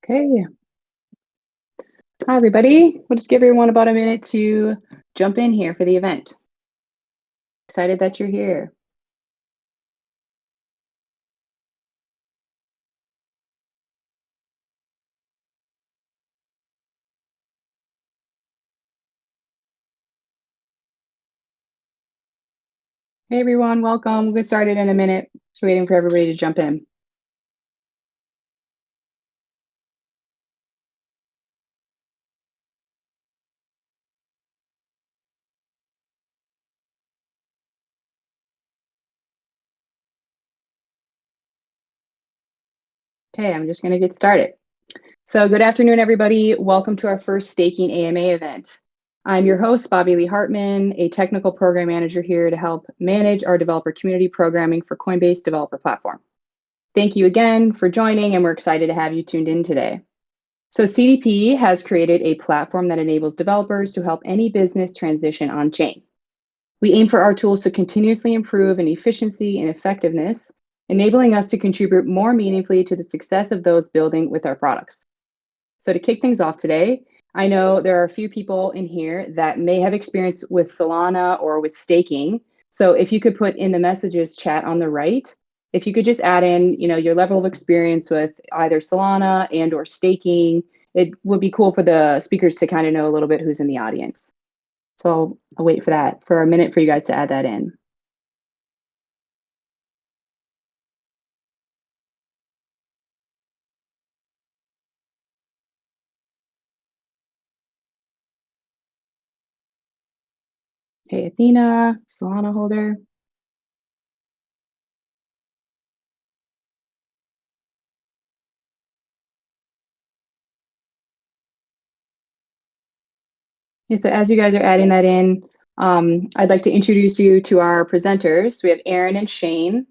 Okay. Hi, everybody. We'll just give everyone about a minute to jump in here for the event. Excited that you're here. Hey, everyone. Welcome. We'll get started in a minute. Just waiting for everybody to jump in. Okay, I'm just going to get started. So good afternoon, everybody. Welcome to our first Staking AMA event. I'm your host, Bobby Lee Hartman, a technical program manager here to help manage our developer community programming for Coinbase Developer Platform. Thank you again for joining, and we're excited to have you tuned in today. So CDP has created a platform that enables developers to help any business transition on-chain. We aim for our tools to continuously improve in efficiency and effectiveness, enabling us to contribute more meaningfully to the success of those building with our products. So to kick things off today, I know there are a few people in here that may have experience with Solana or with staking. So if you could put in the messages chat on the right, if you could just add in, your level of experience with either Solana and or staking, it would be cool for the speakers to kind of know a little bit who's in the audience. So I'll wait for that for a minute for you guys to add that in. Hey, Athena, Solana holder. Yeah, so as you guys are adding that in, I'd like to introduce you to our presenters. We have Aaron and Shane.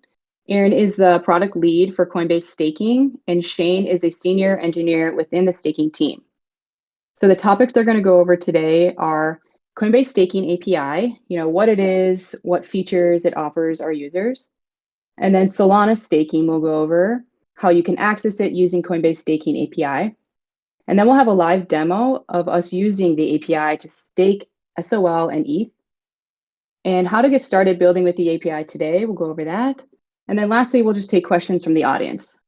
Aaron is the product lead for Coinbase Staking, and Shane is a senior engineer within the staking team. So the topics they're going to go over today are Coinbase Staking API, what it is, what features it offers our users. And then Solana Staking will go over how you can access it using Coinbase Staking API. And then we'll have a live demo of us using the API to stake SOL and ETH. And how to get started building with the API today, we'll go over that. And then lastly, we'll just take questions from the audience.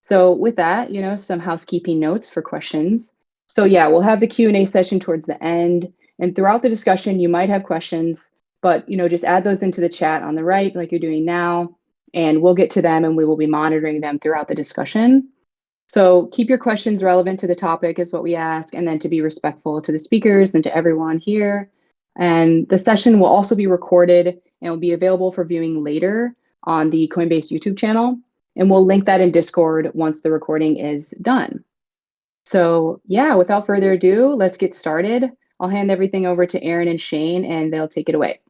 So with that, some housekeeping notes for questions. So yeah, we'll have the Q&A session towards the end. And throughout the discussion, you might have questions, but just add those into the chat on the right like you're doing now. And we'll get to them and we will be monitoring them throughout the discussion. So keep your questions relevant to the topic is what we ask, and then to be respectful to the speakers and to everyone here. And the session will also be recorded and will be available for viewing later on the Coinbase YouTube channel. And we'll link that in Discord once the recording is done. So yeah, without further ado, let's get started. I'll hand everything over to Aaron and Shane, and they'll take it away.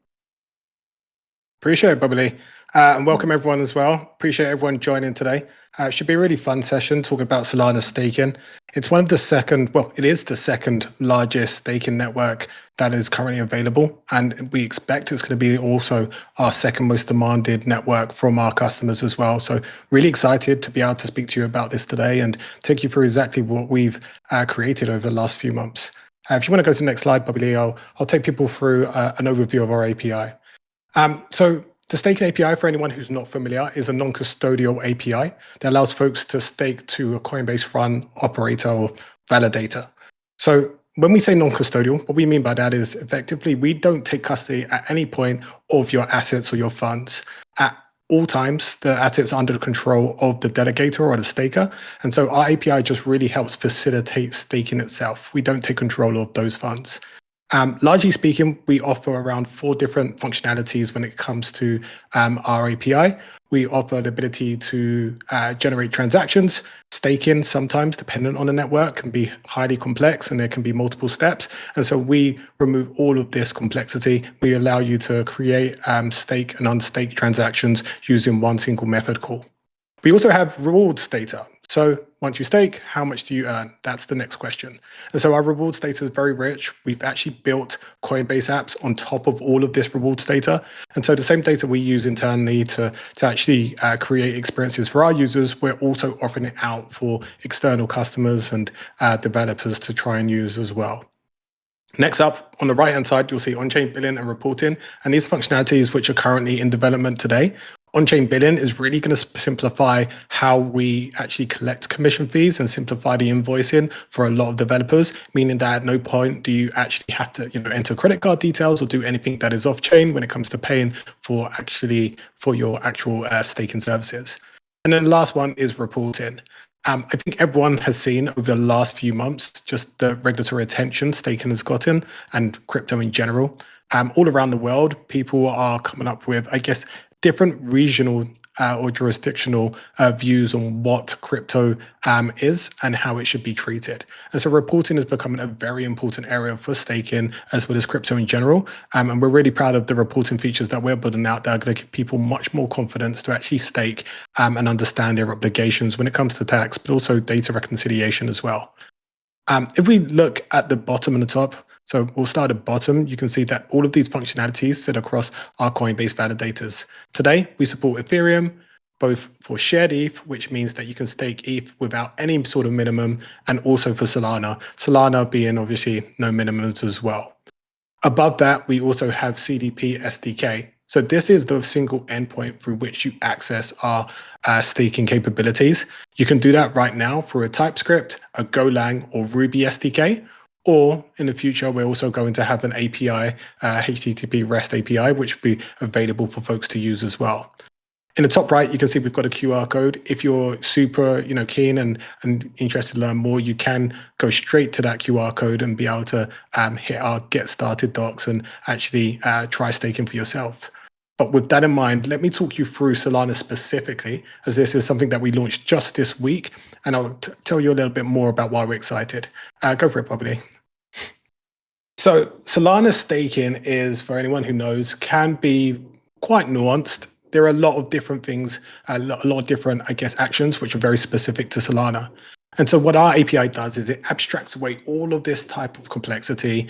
Appreciate it, Bobby Lee. And welcome everyone as well. Appreciate everyone joining today. It should be a really fun session talking about Solana staking. It's it is the second largest staking network that is currently available. And we expect it's going to be also our second most demanded network from our customers as well. So really excited to be able to speak to you about this today and take you through exactly what we've created over the last few months. If you want to go to the next slide, Bobby Lee, I'll take people through an overview of our API. So the Staking API, for anyone who's not familiar, is a non-custodial API that allows folks to stake to a Coinbase run operator or validator. So when we say non-custodial, what we mean by that is effectively we don't take custody at any point of your assets or your funds. At all times, the assets are under the control of the delegator or the staker. And so our API just really helps facilitate staking itself. We don't take control of those funds. Largely speaking, we offer around 4 different functionalities when it comes to our API. We offer the ability to generate transactions. Staking, sometimes dependent on the network, can be highly complex and there can be multiple steps. And so we remove all of this complexity. We allow you to create stake and unstake transactions using one single method call. We also have rewards data. So once you stake, how much do you earn? That's the next question. And so our rewards data is very rich. We've actually built Coinbase apps on top of all of this rewards data. And so the same data we use internally to actually create experiences for our users, we're also offering it out for external customers and developers to try and use as well. Next up, on the right-hand side, you'll see on-chain billing and reporting. And these functionalities, which are currently in development today, on-chain billing is really going to simplify how we actually collect commission fees and simplify the invoicing for a lot of developers, meaning that at no point do you actually have to enter credit card details or do anything that is off-chain when it comes to paying for your actual staking services. And then the last one is reporting. I think everyone has seen over the last few months just the regulatory attention staking has gotten and crypto in general. All around the world, people are coming up with, I guess, different regional or jurisdictional views on what crypto is and how it should be treated. And so reporting is becoming a very important area for staking as well as crypto in general. And we're really proud of the reporting features that we're building out that are going to give people much more confidence to actually stake and understand their obligations when it comes to tax, but also data reconciliation as well. If we look at the bottom and the top, so we'll start at bottom, you can see that all of these functionalities sit across our Coinbase validators. Today, we support Ethereum, both for shared ETH, which means that you can stake ETH without any sort of minimum, and also for Solana. Solana being obviously no minimums as well. Above that, we also have CDP SDK. So this is the single endpoint through which you access our staking capabilities. You can do that right now through a TypeScript, a Golang, or Ruby SDK. Or in the future, we're also going to have an API, HTTP REST API, which will be available for folks to use as well. In the top right, you can see we've got a QR code. If you're super keen and interested to learn more, you can go straight to that QR code and be able to hit our Get Started docs and actually try staking for yourself. But with that in mind, let me talk you through Solana specifically, as this is something that we launched just this week, and I'll tell you a little bit more about why we're excited. Go for it, Bobby. So Solana staking is, for anyone who knows, can be quite nuanced. There are a lot of different things, a lot of different, I guess, actions, which are very specific to Solana. And so what our API does is it abstracts away all of this type of complexity,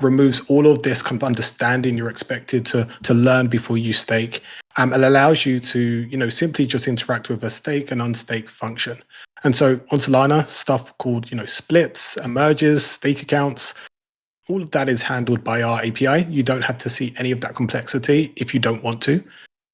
removes all of this kind of understanding you're expected to learn before you stake, and allows you to, simply just interact with a stake and unstake function. And so on Solana, stuff called, splits, merges, stake accounts, all of that is handled by our API. You don't have to see any of that complexity if you don't want to.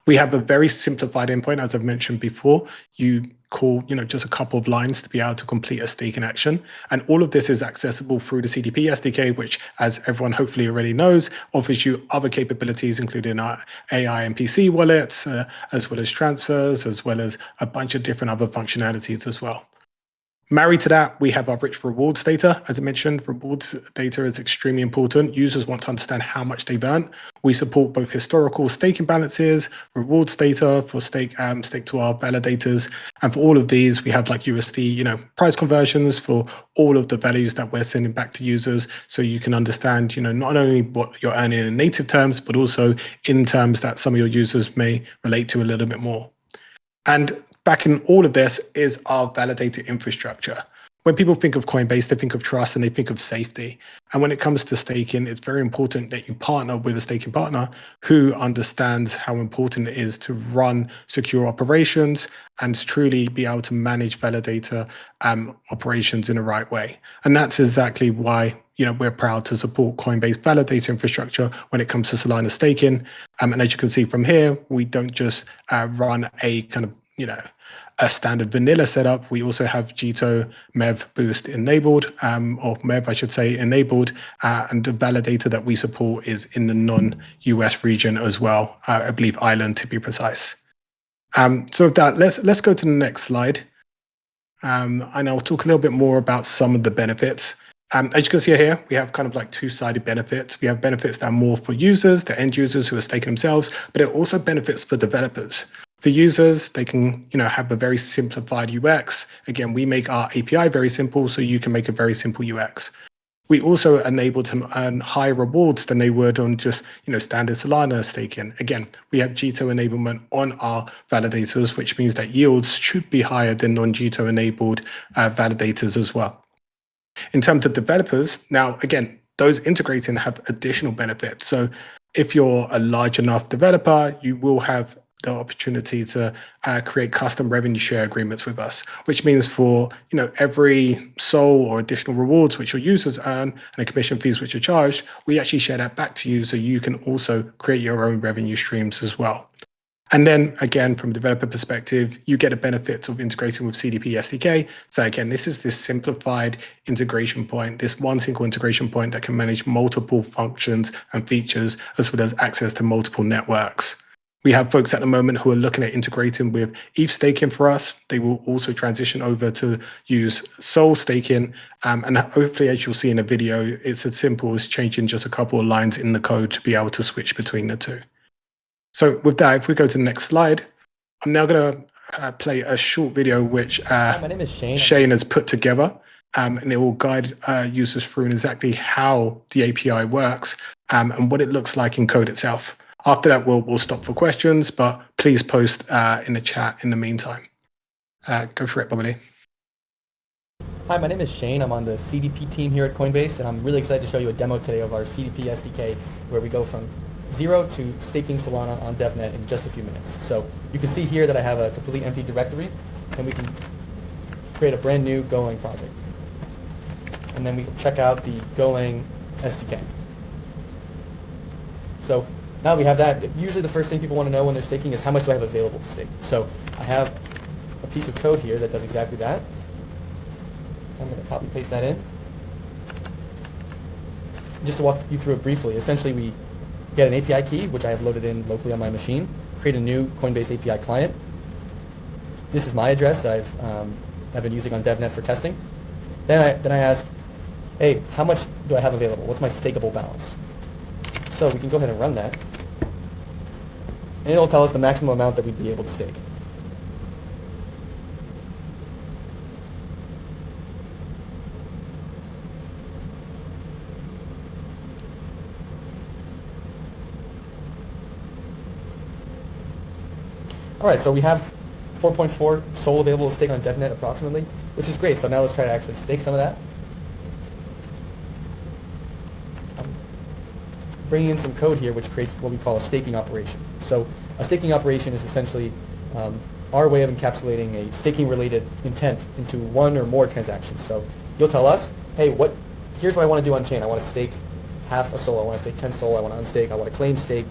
We have a very simplified endpoint, as I've mentioned before. You call, just a couple of lines to be able to complete a staking action. And all of this is accessible through the CDP SDK, which, as everyone hopefully already knows, offers you other capabilities, including our AI and PC wallets, as well as transfers, as well as a bunch of different other functionalities as well. Married to that, we have our rich rewards data. As I mentioned, rewards data is extremely important. Users want to understand how much they've earned. We support both historical staking balances, rewards data for stake to our validators. And for all of these, we have like USD, price conversions for all of the values that we're sending back to users. So you can understand, not only what you're earning in native terms, but also in terms that some of your users may relate to a little bit more. And back in all of this is our validator infrastructure. When people think of Coinbase, they think of trust and they think of safety. And when it comes to staking, it's very important that you partner with a staking partner who understands how important it is to run secure operations and truly be able to manage validator operations in the right way. And that's exactly why we're proud to support Coinbase validator infrastructure when it comes to Solana staking. And as you can see from here, we don't just run a kind of a standard vanilla setup. We also have Jito MEV Boost enabled, or MEV, I should say, enabled, and the validator that we support is in the non-US region as well. I believe Ireland, to be precise. So with that, let's go to the next slide, and I'll talk a little bit more about some of the benefits. As you can see here, we have kind of like two-sided benefits. We have benefits that are more for users, the end users who are staking themselves, but it also benefits for developers. For users, they can, have a very simplified UX. Again, we make our API very simple, so you can make a very simple UX. We also enable them to earn higher rewards than they would on just, standard Solana staking. Again, we have GTO enablement on our validators, which means that yields should be higher than non-GTO enabled validators as well. In terms of developers, now, again, those integrating have additional benefits. So if you're a large enough developer, you will have the opportunity to create custom revenue share agreements with us, which means for every SOL or additional rewards which your users earn and the commission fees which are charged, we actually share that back to you so you can also create your own revenue streams as well. And then again, from a developer perspective, you get the benefits of integrating with CDP SDK. So again, this is this simplified integration point, this one single integration point that can manage multiple functions and features, as well as access to multiple networks. We have folks at the moment who are looking at integrating with ETH staking for us. They will also transition over to use Sol staking. And hopefully, as you'll see in the video, it's as simple as changing just a couple of lines in the code to be able to switch between the two. So with that, if we go to the next slide, I'm now going to play a short video which Hi, my name is Shane has put together, and it will guide users through exactly how the API works and what it looks like in code itself. After that, we'll stop for questions, but please post in the chat in the meantime. Go for it, Bobby. Hi, my name is Shane. I'm on the CDP team here at Coinbase, and I'm really excited to show you a demo today of our CDP SDK, where we go from 0 to staking Solana on DevNet in just a few minutes. So you can see here that I have a completely empty directory, and we can create a brand new Golang project. And then we can check out the Golang SDK. So now we have that. Usually the first thing people want to know when they're staking is how much do I have available to stake. So I have a piece of code here that does exactly that. I'm going to copy paste that in. Just to walk you through it briefly, essentially we get an API key, which I have loaded in locally on my machine, create a new Coinbase API client. This is my address that I've been using on DevNet for testing. Then I ask, hey, how much do I have available? What's my stakeable balance? So we can go ahead and run that. And it'll tell us the maximum amount that we'd be able to stake. All right, so we have 4.4 SOL available to stake on DevNet approximately, which is great. So now let's try to actually stake some of that. I'm bringing in some code here which creates what we call a staking operation. So a staking operation is essentially our way of encapsulating a staking-related intent into one or more transactions. So you'll tell us, hey, here's what I want to do on chain. I want to stake half a SOL. I want to stake 10 SOL. I want to unstake. I want to claim stake.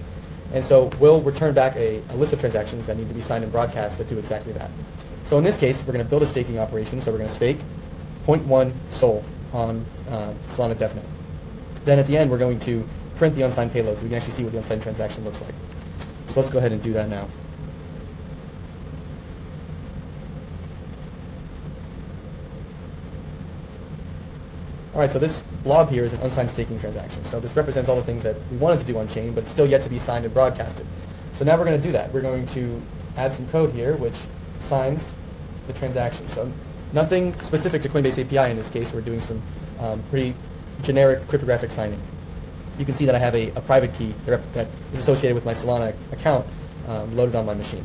And so we'll return back a list of transactions that need to be signed and broadcast that do exactly that. So in this case, we're going to build a staking operation. So we're going to stake 0.1 SOL on Solana DevNet. Then at the end, we're going to print the unsigned payload so we can actually see what the unsigned transaction looks like. So let's go ahead and do that now. All right, so this blob here is an unsigned staking transaction. So this represents all the things that we wanted to do on chain, but it's still yet to be signed and broadcasted. So now we're going to do that. We're going to add some code here which signs the transaction. So nothing specific to Coinbase API in this case. We're doing some pretty generic cryptographic signing. You can see that I have a private key that is associated with my Solana account loaded on my machine.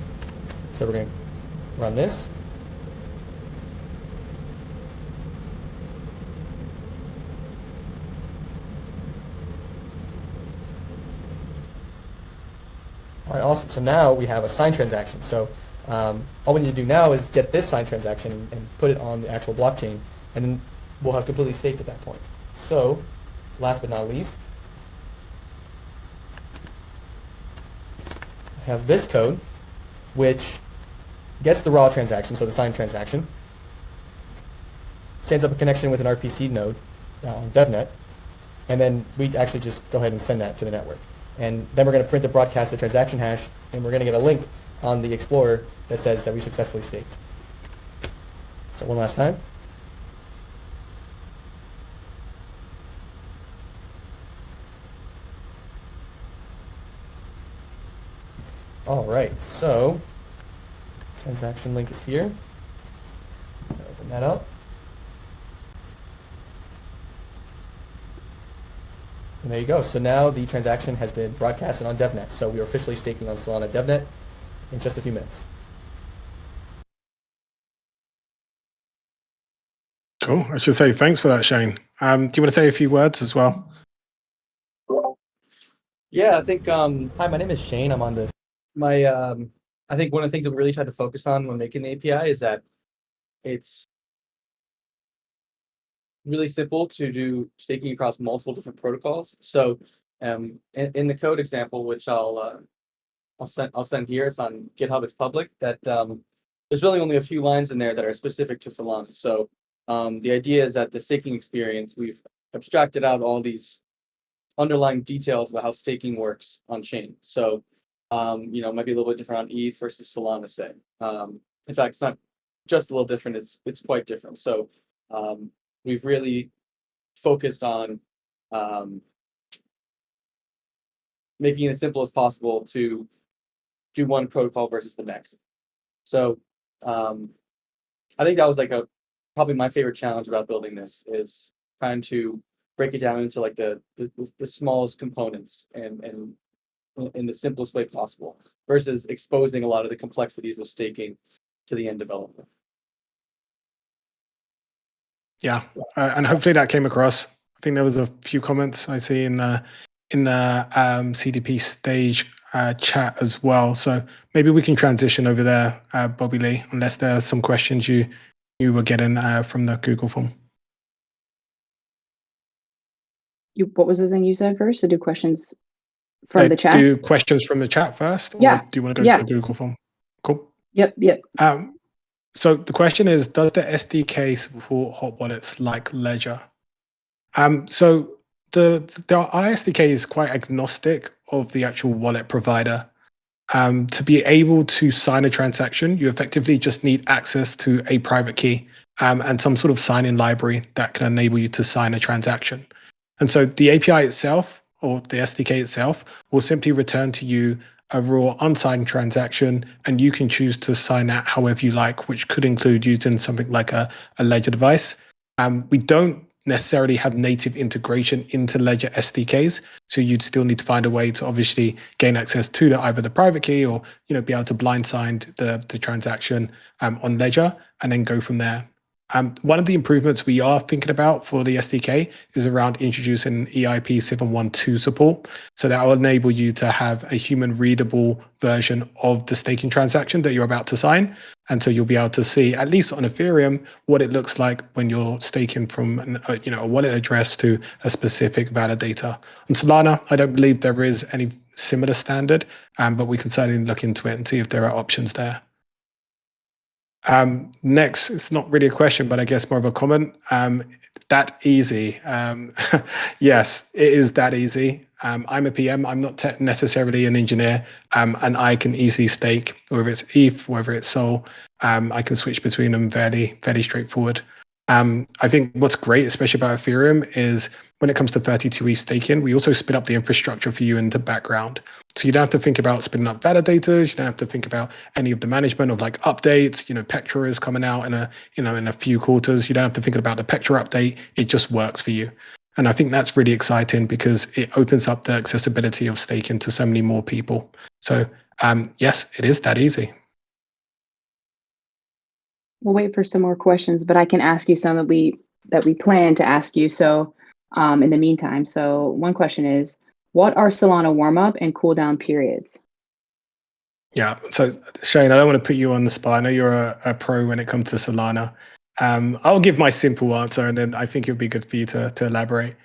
So we're going to run this. All right, awesome. So now we have a signed transaction. So all we need to do now is get this signed transaction and put it on the actual blockchain, and then we'll have completely staked at that point. So last but not least, I have this code, which gets the raw transaction, so the signed transaction, stands up a connection with an RPC node on DevNet, and then we actually just go ahead and send that to the network. And then we're going to print the broadcasted transaction hash, and we're going to get a link on the Explorer that says that we successfully staked. So one last time. All right, so transaction link is here. Open that up. And there you go. So now the transaction has been broadcasted on DevNet. So we are officially staking on Solana DevNet in just a few minutes. Cool. I should say thanks for that, Shane. Do you want to say a few words as well? Yeah, I think. Hi, my name is Shane. I'm on this. I think one of the things that we really tried to focus on when making the API is that it's really simple to do staking across multiple different protocols. So, in the code example, which I'll send here, it's on GitHub. It's public. That there's really only a few lines in there that are specific to Solana. So, the idea is that the staking experience, we've abstracted out all these underlying details about how staking works on chain. So, it might be a little bit different on ETH versus Solana, say. In fact, it's not just a little different. It's quite different. So, we've really focused on making it as simple as possible to do one protocol versus the next. So, I think that was probably my favorite challenge about building this is trying to break it down into like the smallest components and in the simplest way possible versus exposing a lot of the complexities of staking to the end developer. Yeah, and hopefully that came across. I think there was a few comments I see in the CDP stage chat as well. So maybe we can transition over there, Bobby Lee, unless there are some questions you were getting from the Google form. What was the thing you said first? To do questions from the chat? Do questions from the chat first, or Yeah. do you want to go to the Google form? Cool. Yep. So the question is, does the SDK support hot wallets like Ledger? So the ISDK is quite agnostic of the actual wallet provider. To be able to sign a transaction, you effectively just need access to a private key and some sort of sign-in library that can enable you to sign a transaction. And so the API itself, or the SDK itself, will simply return to you a raw unsigned transaction, and you can choose to sign that however you like, which could include using something like a Ledger device. We don't necessarily have native integration into Ledger SDKs, so you'd still need to find a way to obviously gain access to either the private key or be able to blind sign the transaction on Ledger and then go from there. One of the improvements we are thinking about for the SDK is around introducing EIP 712 support. So that will enable you to have a human readable version of the staking transaction that you're about to sign. And so you'll be able to see, at least on Ethereum, what it looks like when you're staking from a wallet address to a specific validator. On Solana, I don't believe there is any similar standard, but we can certainly look into it and see if there are options there. Next, it's not really a question, but I guess more of a comment. That easy. Yes, it is that easy. I'm a PM. I'm not necessarily an engineer, and I can easily stake, whether it's ETH, whether it's Sol. I can switch between them fairly straightforward. I think what's great, especially about Ethereum, is when it comes to 32 ETH staking, we also spin up the infrastructure for you in the background. So you don't have to think about spinning up validators. You don't have to think about any of the management of like updates. Pectra is coming out in a few quarters. You don't have to think about the Pectra update. It just works for you. And I think that's really exciting because it opens up the accessibility of staking to so many more people. So yes, it is that easy. We'll wait for some more questions, but I can ask you some that we plan to ask you. So in the meantime, so one question is, what are Solana warm-up and cooldown periods? Yeah, so Shane, I don't want to put you on the spot. I know you're a pro when it comes to Solana. I'll give my simple answer, and then I think it would be good for you to elaborate.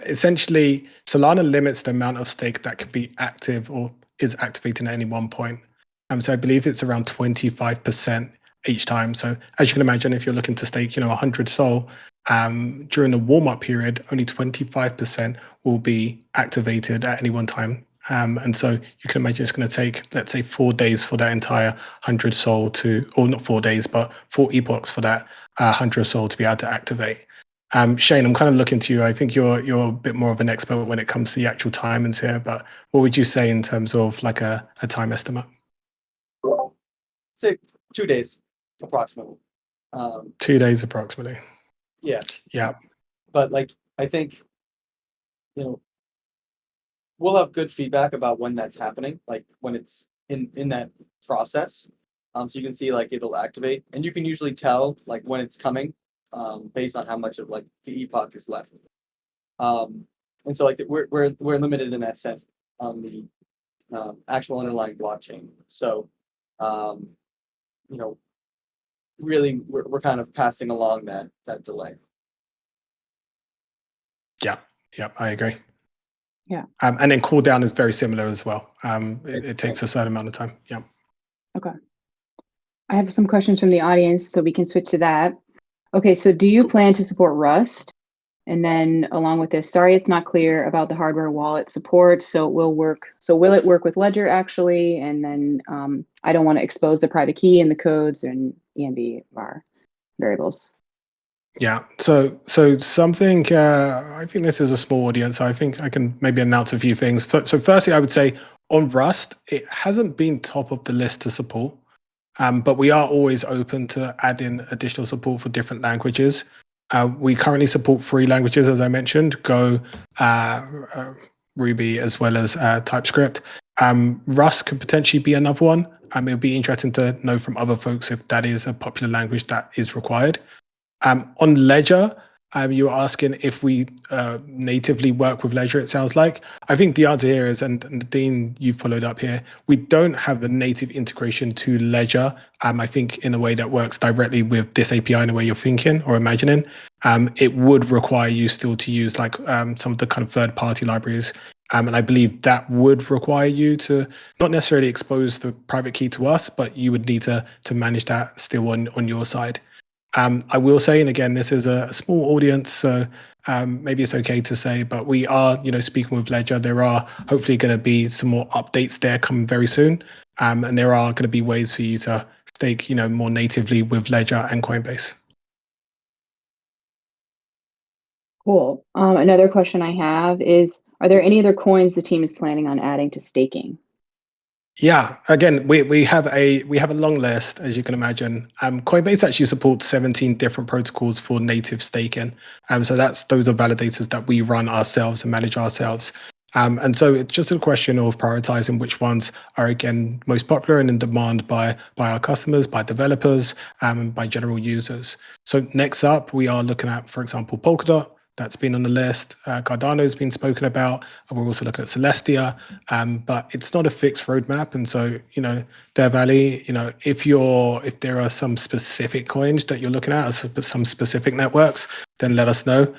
Essentially, Solana limits the amount of stake that can be active or is activated at any one point. So I believe it's around 25% each time. So as you can imagine, if you're looking to stake, 100 Sol, during the warm-up period, only 25% will be activated at any one time. And so you can imagine it's going to take, let's say, 4 days for that entire 100 Sol or not 4 days, but 4 epochs for that 100 Sol to be able to activate. Shane, I'm kind of looking to you. I think you're a bit more of an expert when it comes to the actual timings here, but what would you say in terms of like a time estimate? Say 2 days, approximately. 2 days approximately. Yeah. Yeah. But I think we'll have good feedback about when that's happening, like when it's in that process. So you can see like it'll activate, and you can usually tell like when it's coming, based on how much of like the epoch is left. And so like we're limited in that sense on the actual underlying blockchain. So really we're kind of passing along that delay. Yeah, I agree. Yeah. And then cooldown is very similar as well. It takes a certain amount of time. Yeah. Okay. I have some questions from the audience, so we can switch to that. Okay, so do you plan to support Rust? And then along with this, sorry, it's not clear about the hardware wallet support. So will it work with Ledger actually? And then I don't want to expose the private key in the codes and ENB var variables. Yeah. So something, I think this is a small audience. So I think I can maybe announce a few things. So firstly, I would say on Rust, it hasn't been top of the list to support. But we are always open to add in additional support for different languages. We currently support 3 languages, as I mentioned, Go, Ruby, as well as TypeScript. Rust could potentially be another one. It'll be interesting to know from other folks if that is a popular language that is required. On Ledger, you were asking if we natively work with Ledger, it sounds like. I think the answer here is, and Dean, you followed up here, we don't have a native integration to Ledger, I think in a way that works directly with this API in a way you're thinking or imagining. It would require you still to use like some of the kind of third-party libraries. And I believe that would require you to not necessarily expose the private key to us, but you would need to manage that still on your side. I will say, and again, this is a small audience, so maybe it's okay to say, but we are, speaking with Ledger. There are hopefully going to be some more updates there coming very soon, and there are going to be ways for you to stake, more natively with Ledger and Coinbase. Cool. Another question I have is, are there any other coins the team is planning on adding to staking? Yeah, again, we have a long list, as you can imagine. Coinbase actually supports 17 different protocols for native staking. So those are validators that we run ourselves and manage ourselves. And so it's just a question of prioritizing which ones are, again, most popular and in demand by our customers, by developers, and by general users. So next up, we are looking at, for example, Polkadot. That's been on the list. Cardano has been spoken about. We're also looking at Celestia, but it's not a fixed roadmap. And so, Dev Valley, if there are some specific coins that you're looking at, some specific networks, then let us know.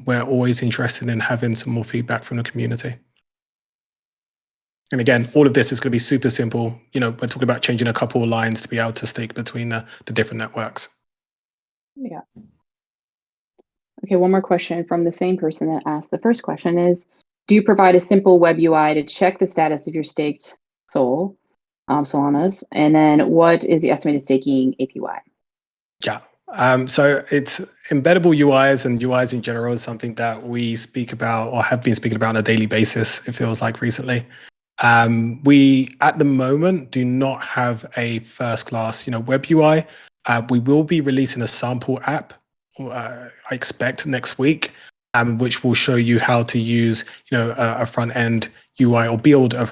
We're always interested in having some more feedback from the community. And again, all of this is going to be super simple. We're talking about changing a couple of lines to be able to stake between the different networks. Yeah. Okay, one more question from the same person that asked the first question is, do you provide a simple web UI to check the status of your staked Solanas? And then what is the estimated staking APY? Yeah. So it's embeddable UIs and UIs in general is something that we speak about or have been speaking about on a daily basis, it feels like recently. We, at the moment, do not have a first-class, web UI. We will be releasing a sample app, I expect next week, which will show you how to use, a front-end UI or build a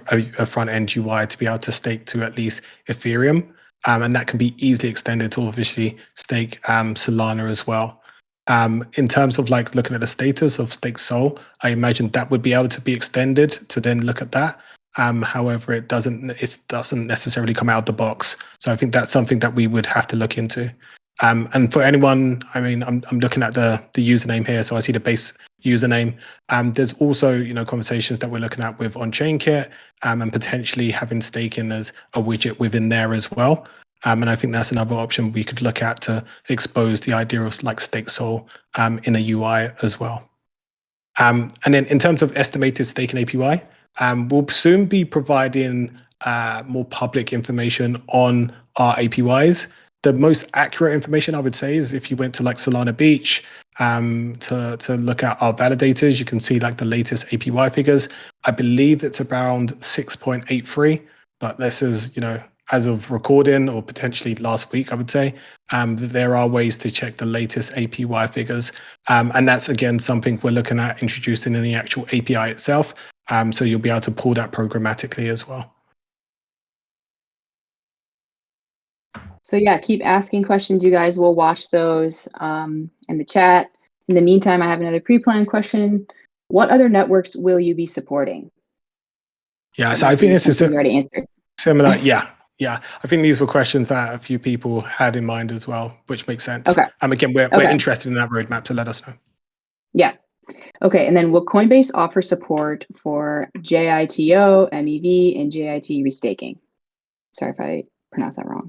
front-end UI to be able to stake to at least Ethereum. And that can be easily extended to obviously stake Solana as well. In terms of like looking at the status of stake Sol, I imagine that would be able to be extended to then look at that. However, it doesn't necessarily come out of the box. So I think that's something that we would have to look into. And for anyone, I'm looking at the username here, so I see the base username. There's also, conversations that we're looking at with OnChainKit, and potentially having staking as a widget within there as well. And I think that's another option we could look at to expose the idea of like stake Sol in a UI as well. And then in terms of estimated staking APY, we'll soon be providing more public information on our APYs. The most accurate information I would say is if you went to like Solana Beach to look at our validators, you can see like the latest APY figures. I believe it's around 6.83, but this is, as of recording, or potentially last week, I would say, that there are ways to check the latest APY figures. And that's, again, something we're looking at introducing in the actual API itself. So you'll be able to pull that programmatically as well. So yeah, keep asking questions, you guys. We'll watch those in the chat. In the meantime, I have another pre-planned question. What other networks will you be supporting? Yeah, so I think this is already answered. Similar. Yeah. I think these were questions that a few people had in mind as well, which makes sense. Okay. Again, we're interested in that roadmap, so let us know. Yeah. Okay, and then will Coinbase offer support for JITO, MEV, and JIT restaking? Sorry if I pronounced that wrong.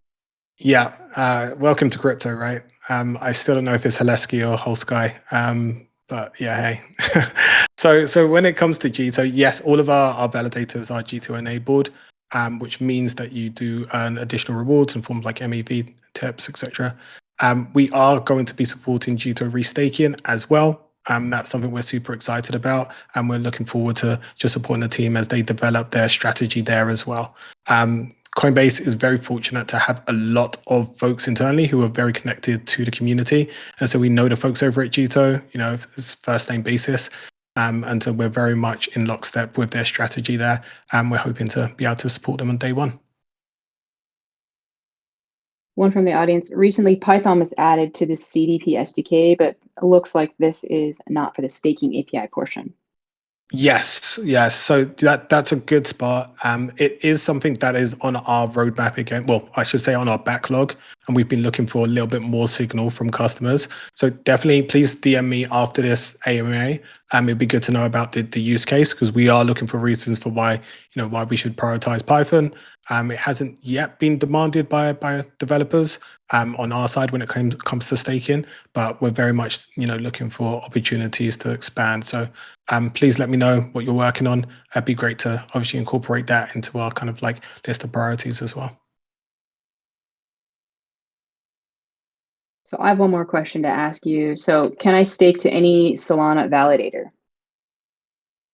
Yeah. Welcome to crypto, right? I still don't know if it's Haleski or Holsky. But yeah, hey. So when it comes to G, so yes, all of our validators are G2 enabled, which means that you do earn additional rewards in forms like MEV, tips, etc. We are going to be supporting G2 restaking as well. That's something we're super excited about, and we're looking forward to just supporting the team as they develop their strategy there as well. Coinbase is very fortunate to have a lot of folks internally who are very connected to the community. And so we know the folks over at Jito, it's first name basis. And so we're very much in lockstep with their strategy there. And we're hoping to be able to support them on day one. One from the audience. Recently, Python was added to the CDP SDK, but it looks like this is not for the staking API portion. Yes. So that's a good spot. It is something that is on our roadmap again. Well, I should say on our backlog, and we've been looking for a little bit more signal from customers. So definitely, please DM me after this AMA. It'd be good to know about the use case, because we are looking for reasons for why we should prioritize Python. It hasn't yet been demanded by developers on our side when it comes to staking, but we're very much looking for opportunities to expand. So please let me know what you're working on. It'd be great to obviously incorporate that into our kind of like list of priorities as well. So I have one more question to ask you. So can I stake to any Solana validator?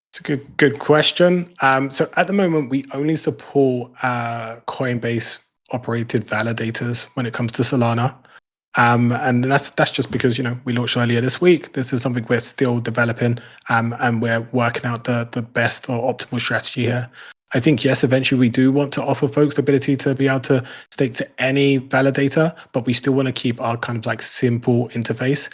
It's a good question. So at the moment, we only support Coinbase operated validators when it comes to Solana. And that's just because we launched earlier this week. This is something we're still developing, and we're working out the best or optimal strategy here. I think yes, eventually we do want to offer folks the ability to be able to stake to any validator, but we still want to keep our kind of like simple interface.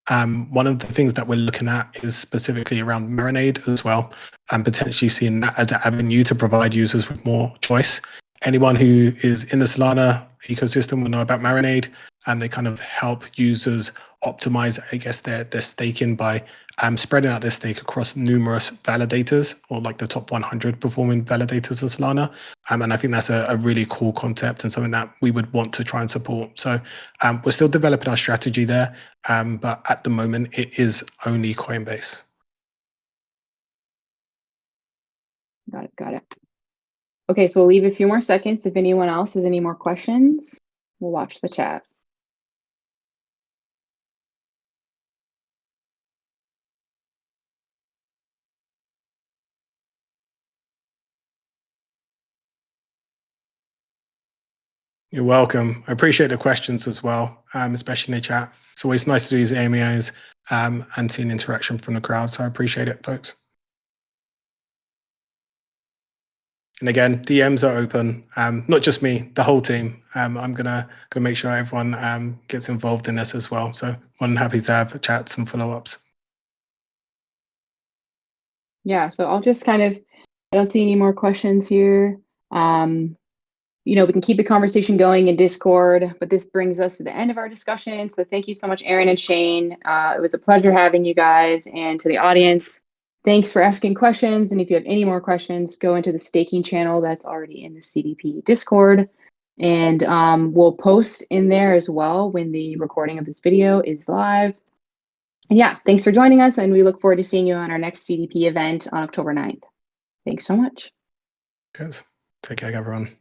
One of the things that we're looking at is specifically around Marinade as well, and potentially seeing that as an avenue to provide users with more choice. Anyone who is in the Solana ecosystem will know about Marinade, and they kind of help users optimize, I guess, their staking by spreading out their stake across numerous validators, or like the top 100 performing validators of Solana. And I think that's a really cool concept and something that we would want to try and support. So we're still developing our strategy there, but at the moment it is only Coinbase. Got it. Okay, so we'll leave a few more seconds. If anyone else has any more questions, we'll watch the chat. You're welcome. I appreciate the questions as well, especially in the chat. It's always nice to do these AMAs and seeing interaction from the crowd. So I appreciate it, folks. And again, DMs are open. Not just me, the whole team. I'm gonna make sure everyone gets involved in this as well. So I'm happy to have chats and follow-ups. Yeah, so I'll just I don't see any more questions here. We can keep the conversation going in Discord, but this brings us to the end of our discussion. So thank you so much, Aaron and Shane. It was a pleasure having you guys, and to the audience, thanks for asking questions. And if you have any more questions, go into the staking channel that's already in the CDP Discord. And we'll post in there as well when the recording of this video is live. And yeah, thanks for joining us, and we look forward to seeing you on our next CDP event on October 9th. Thanks so much. Cheers. Take care, everyone.